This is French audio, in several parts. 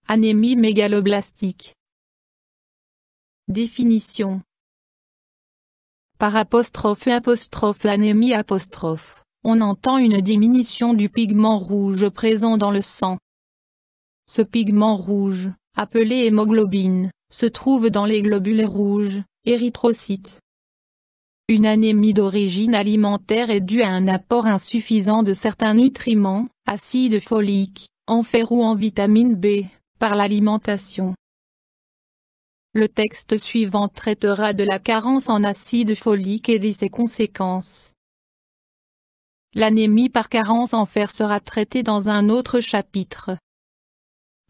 Anémie mégaloblastique. Définition. Par anémie on entend une diminution du pigment rouge présent dans le sang. Ce pigment rouge, appelé hémoglobine, se trouve dans les globules rouges, érythrocytes. Une anémie d'origine alimentaire est due à un apport insuffisant de certains nutriments, acide folique, en fer ou en vitamine B, par l'alimentation. Le texte suivant traitera de la carence en acide folique et de ses conséquences. L'anémie par carence en fer sera traitée dans un autre chapitre.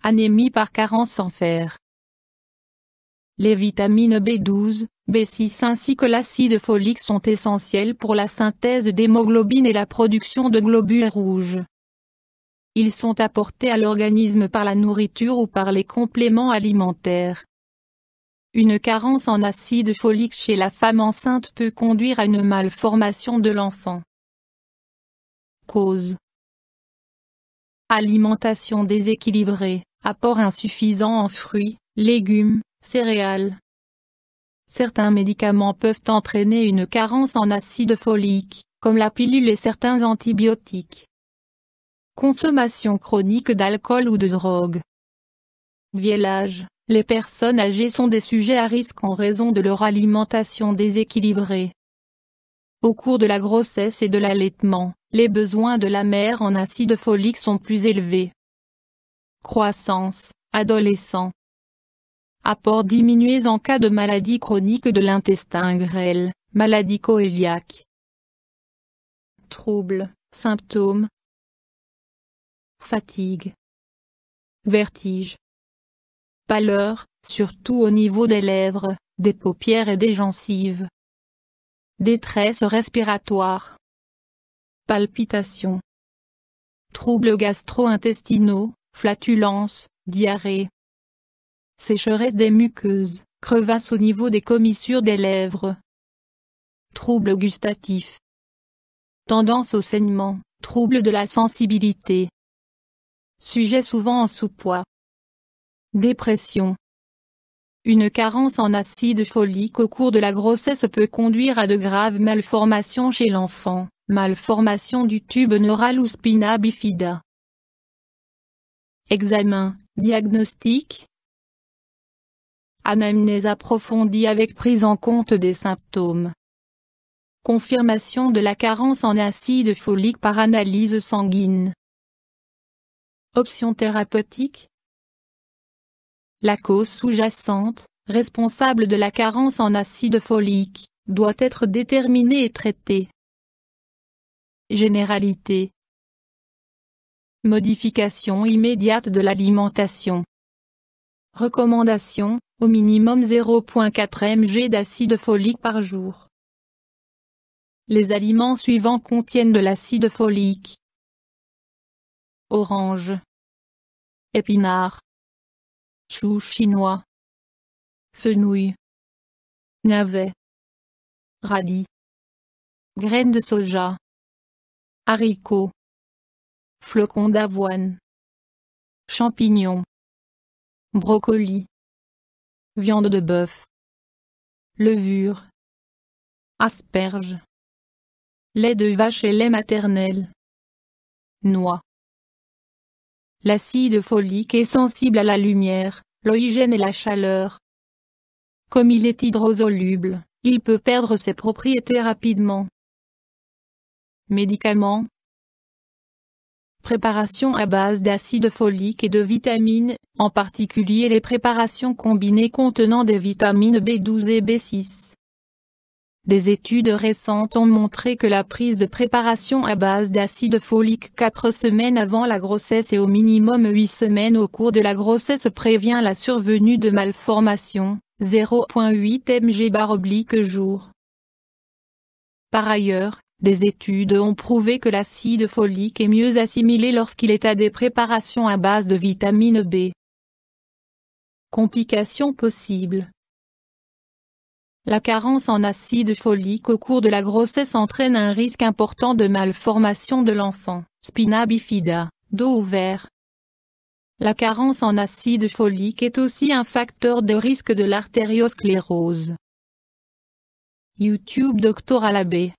Anémie par carence en fer. Les vitamines B12, B6 ainsi que l'acide folique sont essentiels pour la synthèse d'hémoglobine et la production de globules rouges. Ils sont apportés à l'organisme par la nourriture ou par les compléments alimentaires. Une carence en acide folique chez la femme enceinte peut conduire à une malformation de l'enfant. Cause. Alimentation déséquilibrée, apport insuffisant en fruits, légumes, céréales. Certains médicaments peuvent entraîner une carence en acide folique, comme la pilule et certains antibiotiques. Consommation chronique d'alcool ou de drogue. Vieillage. Les personnes âgées sont des sujets à risque en raison de leur alimentation déséquilibrée. Au cours de la grossesse et de l'allaitement, les besoins de la mère en acide folique sont plus élevés. Croissance, adolescent. Apport diminué en cas de maladie chronique de l'intestin grêle, maladie coœliaque. Troubles, symptômes. Fatigue. Vertige. Pâleur, surtout au niveau des lèvres, des paupières et des gencives. Détresse respiratoire. Palpitations. Troubles gastro-intestinaux, flatulence, diarrhée. Sécheresse des muqueuses, crevasse au niveau des commissures des lèvres. Troubles gustatifs. Tendance au saignement, troubles de la sensibilité. Sujet souvent en sous-poids. Dépression. Une carence en acide folique au cours de la grossesse peut conduire à de graves malformations chez l'enfant, malformation du tube neural ou spina bifida. Examen, diagnostic. Anamnèse approfondie avec prise en compte des symptômes. Confirmation de la carence en acide folique par analyse sanguine. Options thérapeutiques. La cause sous-jacente, responsable de la carence en acide folique, doit être déterminée et traitée. Généralité. Modification immédiate de l'alimentation. Recommandation, au minimum 0,4 mg d'acide folique par jour. Les aliments suivants contiennent de l'acide folique. Orange. Épinards. Chou chinois. Fenouil. Navet. Radis. Graines de soja. Haricots. Flocons d'avoine. Champignons. Brocoli. Viande de bœuf. Levure. Asperges. Lait de vache et lait maternel. Noix. L'acide folique est sensible à la lumière, l'oxygène et la chaleur. Comme il est hydrosoluble, il peut perdre ses propriétés rapidement. Médicaments. Préparations à base d'acide folique et de vitamines, en particulier les préparations combinées contenant des vitamines B12 et B6. Des études récentes ont montré que la prise de préparation à base d'acide folique 4 semaines avant la grossesse et au minimum 8 semaines au cours de la grossesse prévient la survenue de malformations, 0,8 mg/jour. Par ailleurs, des études ont prouvé que l'acide folique est mieux assimilé lorsqu'il est à des préparations à base de vitamine B. Complications possibles. La carence en acide folique au cours de la grossesse entraîne un risque important de malformation de l'enfant, spina bifida, dos ouvert. La carence en acide folique est aussi un facteur de risque de l'artériosclérose. YouTube Docteur Alabé.